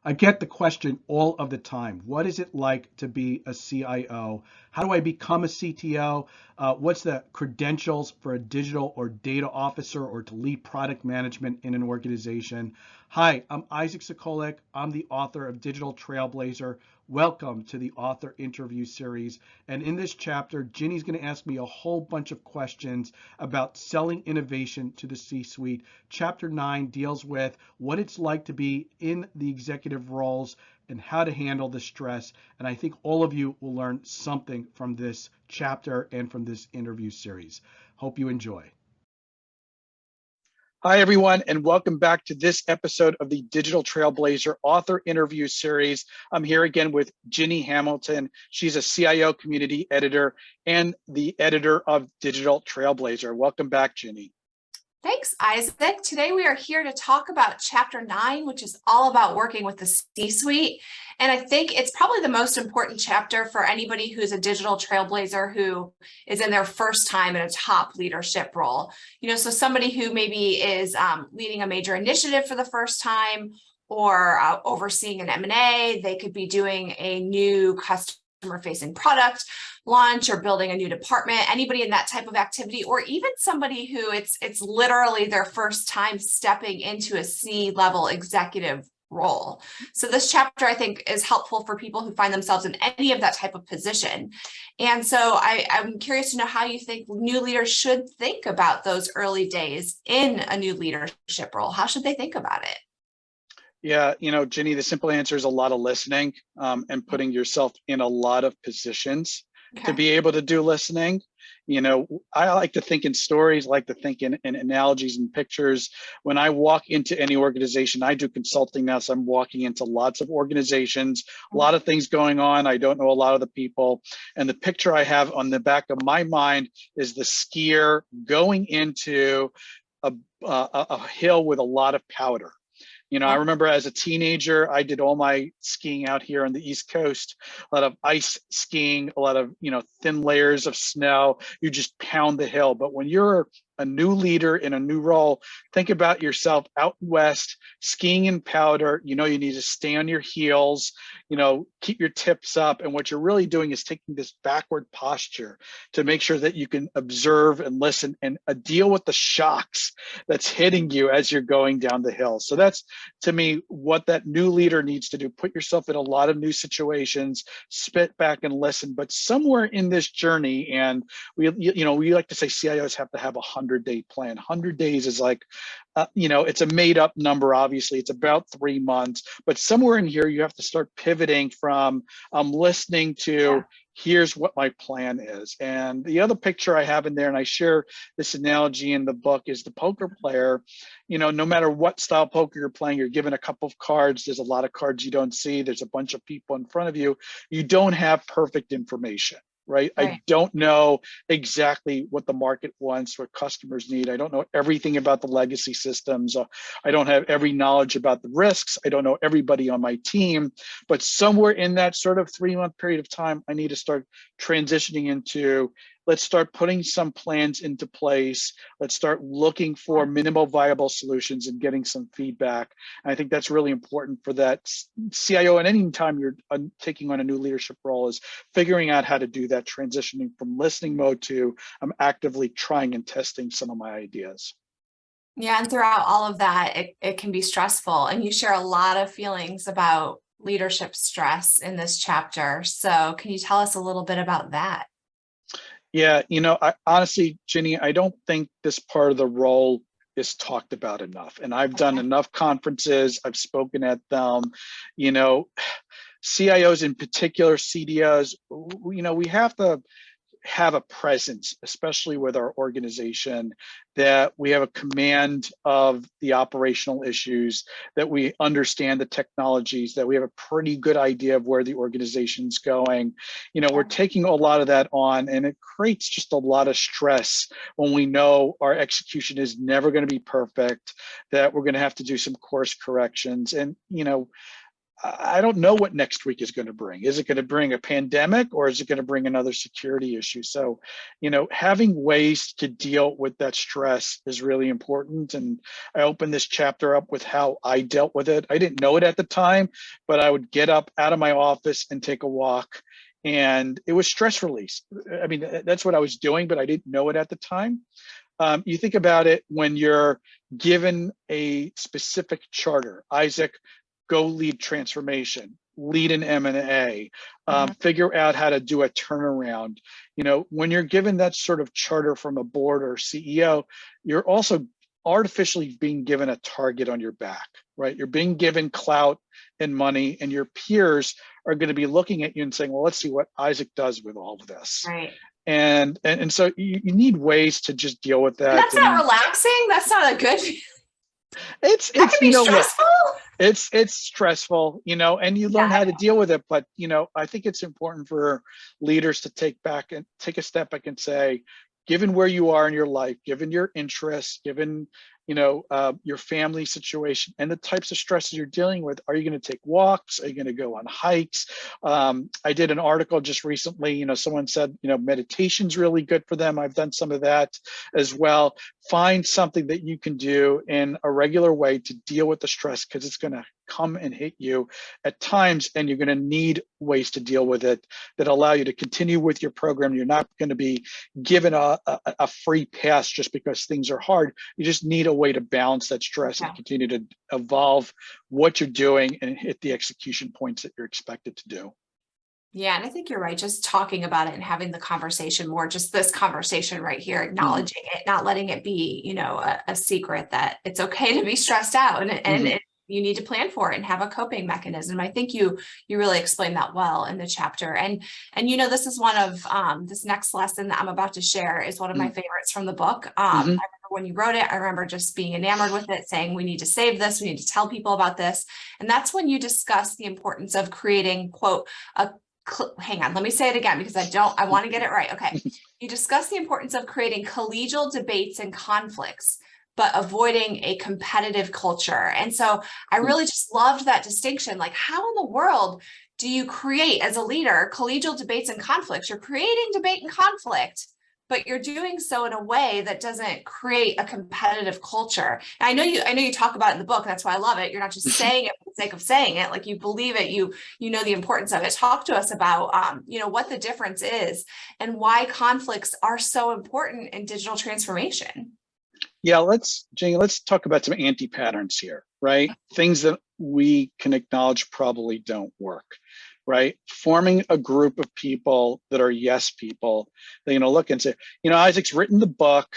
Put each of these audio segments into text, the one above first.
I get the question all of the time. What is it like to be a CIO? How do I become a CTO? What's the credentials for a digital or data officer or to lead product management in an organization? Hi, I'm Isaac Sacolick. I'm the author of Digital Trailblazer. Welcome to the author interview series. And in this chapter, Ginny's going to ask me a whole bunch of questions about selling innovation to the C-suite. Chapter 9 deals with what it's like to be in the executive roles and how to handle the stress. And I think all of you will learn something from this chapter and from this interview series. Hope you enjoy. Hi, everyone, and welcome back to this episode of the Digital Trailblazer author interview series. I'm here again with Ginny Hamilton. She's a CIO community editor and the editor of Digital Trailblazer. Welcome back, Ginny. Thanks, Isaac. Today we are here to talk about Chapter 9, which is all about working with the C-suite. And I think it's probably the most important chapter for anybody who's a digital trailblazer who is in their first time in a top leadership role. So somebody who maybe is leading a major initiative for the first time or overseeing an M&A. They could be doing a new customer-facing product launch or building a new department, anybody in that type of activity, or even somebody who it's literally their first time stepping into a C-level executive role. So this chapter, I think, is helpful for people who find themselves in any of that type of position. And so I'm curious to know how you think new leaders should think about those early days in a new leadership role. How should they think about it? Yeah, Ginny, the simple answer is a lot of listening and putting yourself in a lot of positions to be able to do listening. I like to think in stories, like to think in analogies and pictures. When I walk into any organization, I do consulting now, so I'm walking into lots of organizations, a lot of things going on. I don't know a lot of the people. And the picture I have on the back of my mind is the skier going into a hill with a lot of powder. I remember as a teenager, I did all my skiing out here on the East Coast, a lot of ice skiing, a lot of, thin layers of snow. You just pound the hill. But when you're a new leader in a new role, think about yourself out west, skiing in powder. You need to stay on your heels, keep your tips up. And what you're really doing is taking this backward posture to make sure that you can observe and listen and deal with the shocks that's hitting you as you're going down the hill. So that's, to me, what that new leader needs to do. Put yourself in a lot of new situations, spit back and listen. But somewhere in this journey, and we like to say CIOs have to have 100-day plan. 100 days is like, it's a made up number. Obviously, it's about 3 months, but somewhere in here, you have to start pivoting from listening to here's what my plan is. And the other picture I have in there, and I share this analogy in the book, is the poker player. No matter what style poker you're playing, you're given a couple of cards. There's a lot of cards you don't see. There's a bunch of people in front of you. You don't have perfect information. Right? I don't know exactly what the market wants, what customers need. I don't know everything about the legacy systems. I don't have every knowledge about the risks. I don't know everybody on my team, but somewhere in that sort of 3-month period of time, I need to start transitioning into, let's start putting some plans into place. Let's start looking for minimal viable solutions and getting some feedback. And I think that's really important for that CIO. And any time you're taking on a new leadership role, is figuring out how to do that, transitioning from listening mode to I'm actively trying and testing some of my ideas. Yeah, and throughout all of that, it can be stressful. And you share a lot of feelings about leadership stress in this chapter. So can you tell us a little bit about that? Yeah, I honestly, Ginny, I don't think this part of the role is talked about enough. And I've done enough conferences, I've spoken at them, CIOs in particular, CDOs, we have to have a presence, especially with our organization, that we have a command of the operational issues, that we understand the technologies, that we have a pretty good idea of where the organization's going. We're taking a lot of that on, and it creates just a lot of stress when we know our execution is never going to be perfect, that we're going to have to do some course corrections. And, I don't know what next week is going to bring. Is it going to bring a pandemic, or is it going to bring another security issue? So, having ways to deal with that stress is really important. And I opened this chapter up with how I dealt with it. I didn't know it at the time, but I would get up out of my office and take a walk. And it was stress release. I mean, that's what I was doing, but I didn't know it at the time. You think about it when you're given a specific charter. Isaac, go lead transformation, lead an M&A, figure out how to do a turnaround. When you're given that sort of charter from a board or CEO, you're also artificially being given a target on your back, right? You're being given clout and money, and your peers are going to be looking at you and saying, well, let's see what Isaac does with all of this. Right. And so you need ways to just deal with that. That's not relaxing. That's not a good. It's that can be stressful. It's stressful, and you learn how to deal with it. But I think it's important for leaders to take a step back and say, given where you are in your life, given your interests, given your family situation and the types of stresses you're dealing with, are you going to take walks? Are you going to go on hikes? I did an article just recently, someone said, meditation's really good for them. I've done some of that as well. Find something that you can do in a regular way to deal with the stress, because it's going to come and hit you at times, and you're going to need ways to deal with it that allow you to continue with your program. You're not going to be given a free pass just because things are hard. You just need a way to balance that stress and continue to evolve what you're doing and hit the execution points that you're expected to do. Yeah, and I think you're right. Just talking about it and having the conversation more, just this conversation right here, acknowledging it, not letting it be, a secret that it's okay to be stressed out, and you need to plan for it and have a coping mechanism. I think you really explained that well in the chapter. And this is one of this next lesson that I'm about to share is one of my favorites from the book. I remember when you wrote it, I remember just being enamored with it, saying, we need to save this. We need to tell people about this. And that's when you discuss the importance of creating, quote, hang on, let me say it again, because I want to get it right. Okay. You discuss the importance of creating collegial debates and conflicts, but avoiding a competitive culture. And so I really just loved that distinction. Like, how in the world do you create, as a leader, collegial debates and conflicts? You're creating debate and conflict, but you're doing so in a way that doesn't create a competitive culture. And I know you talk about it in the book. That's why I love it. You're not just saying it for the sake of saying it. Like, you believe it. You know the importance of it. Talk to us about what the difference is and why conflicts are so important in digital transformation. Yeah, Jane, let's talk about some anti-patterns here, right? Things that we can acknowledge probably don't work, right? Forming a group of people that are yes people, they're going to look and say, Isaac's written the book,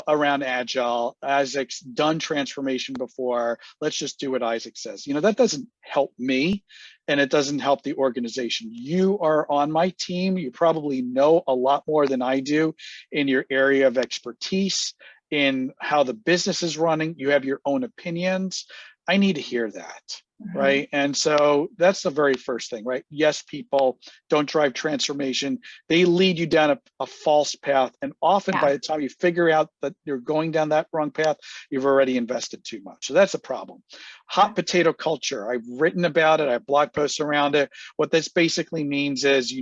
around Agile. Isaac's done transformation before. Let's just do what Isaac says. That doesn't help me, and it doesn't help the organization. You are on my team. You probably know a lot more than I do in your area of expertise, in how the business is running. You have your own opinions. I need to hear that, right? And so that's the very first thing, right? Yes, people don't drive transformation. They lead you down a false path. And often by the time you figure out that you're going down that wrong path, you've already invested too much. So that's a problem. Hot potato culture. I've written about it. I have blog posts around it. What this basically means is,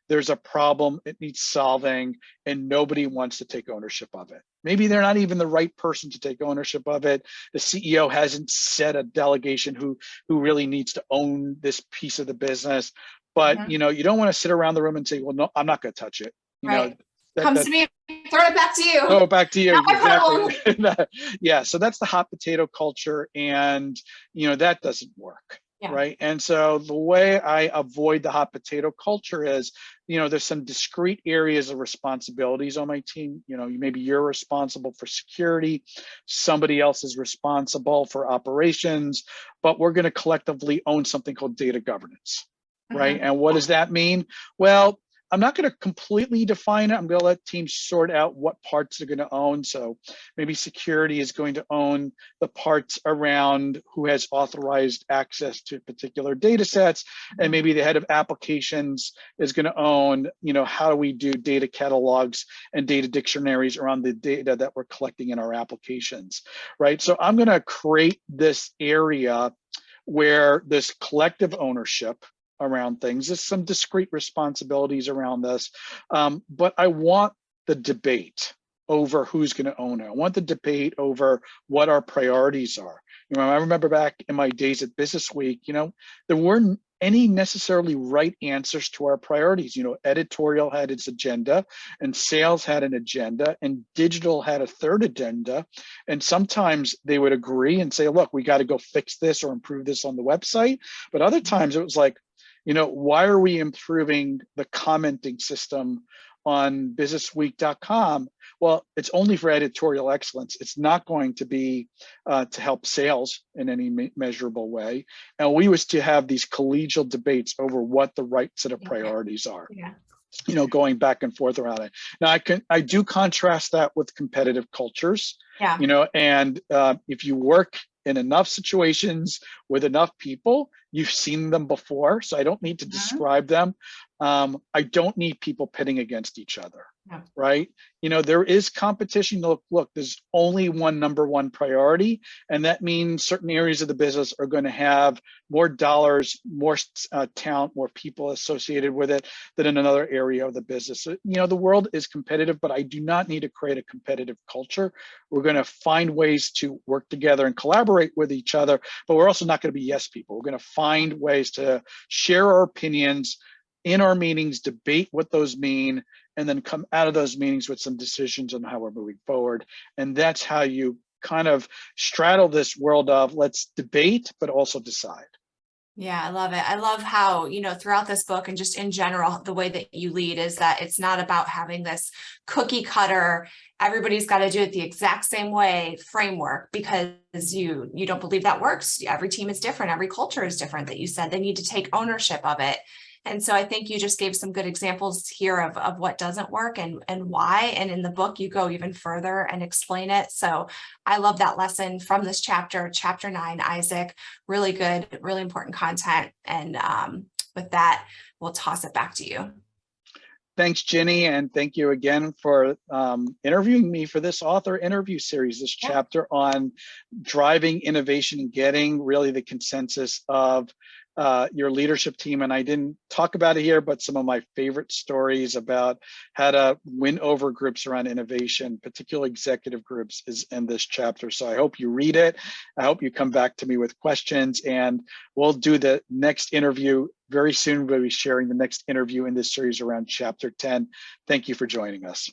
there's a problem, it needs solving, and nobody wants to take ownership of it. Maybe they're not even the right person to take ownership of it. The CEO hasn't set a delegation who really needs to own this piece of the business. But you don't want to sit around the room and say, well, no, I'm not going to touch it. Comes to me, throw it back to you. Throw it back to you. Not my exactly. Yeah. So that's the hot potato culture, and that doesn't work. Yeah. Right. And so the way I avoid the hot potato culture is, there's some discrete areas of responsibilities on my team. Maybe you're responsible for security, somebody else is responsible for operations, but we're going to collectively own something called data governance. Right. And what does that mean? Well, I'm not going to completely define it. I'm going to let teams sort out what parts they're going to own. So maybe security is going to own the parts around who has authorized access to particular data sets. And maybe the head of applications is going to own, how do we do data catalogs and data dictionaries around the data that we're collecting in our applications, right? So I'm going to create this area where there's collective ownership around things. There's some discrete responsibilities around this, but I want the debate over who's going to own it. I want the debate over what our priorities are. You know, I remember back in my days at Business Week, you know, there weren't any necessarily right answers to our priorities. You know, editorial had its agenda, and sales had an agenda, and digital had a third agenda. And sometimes they would agree and say, look, we got to go fix this or improve this on the website. But other times it was like, you know, why are we improving the commenting system on businessweek.com? Well, it's only for editorial excellence. It's not going to be to help sales in any measurable way. And we was to have these collegial debates over what the right set of priorities are. Yeah. You know, going back and forth around it. Now, I do contrast that with competitive cultures. Yeah. You know, and if you work in enough situations with enough people, you've seen them before, so I don't need to describe them. I don't need people pitting against each other, right? You know, there is competition. Look, there's only one number one priority, and that means certain areas of the business are going to have more dollars, more talent, more people associated with it than in another area of the business. You know, the world is competitive, but I do not need to create a competitive culture. We're going to find ways to work together and collaborate with each other, but we're also not going to be yes people. We're going to find ways to share our opinions in our meetings, debate what those mean, and then come out of those meetings with some decisions on how we're moving forward. And that's how you kind of straddle this world of let's debate, but also decide. Yeah, I love it. I love how, you know, throughout this book and just in general, the way that you lead is that it's not about having this cookie cutter, everybody's got to do it the exact same way framework, because you don't believe that works. Every team is different. Every culture is different. That you said they need to take ownership of it. And so I think you just gave some good examples here of what doesn't work and why. And in the book, you go even further and explain it. So I love that lesson from this chapter, chapter 9, Isaac. Really good, really important content. And with that, we'll toss it back to you. Thanks, Ginny, and thank you again for interviewing me for this author interview series, this chapter on driving innovation and getting really the consensus of your leadership team. And I didn't talk about it here, but some of my favorite stories about how to win over groups around innovation, particularly executive groups, is in this chapter. So I hope you read it. I hope you come back to me with questions, and we'll do the next interview very soon. We'll be sharing the next interview in this series around chapter 10. Thank you for joining us.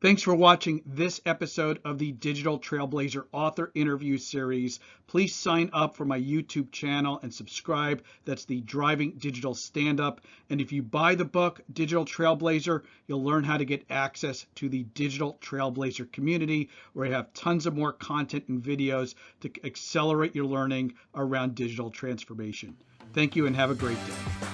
Thanks for watching this episode of the Digital Trailblazer author interview series. Please sign up for my YouTube channel and subscribe. That's the Driving Digital Stand-Up. And if you buy the book, Digital Trailblazer, you'll learn how to get access to the Digital Trailblazer community, where I have tons of more content and videos to accelerate your learning around digital transformation. Thank you and have a great day.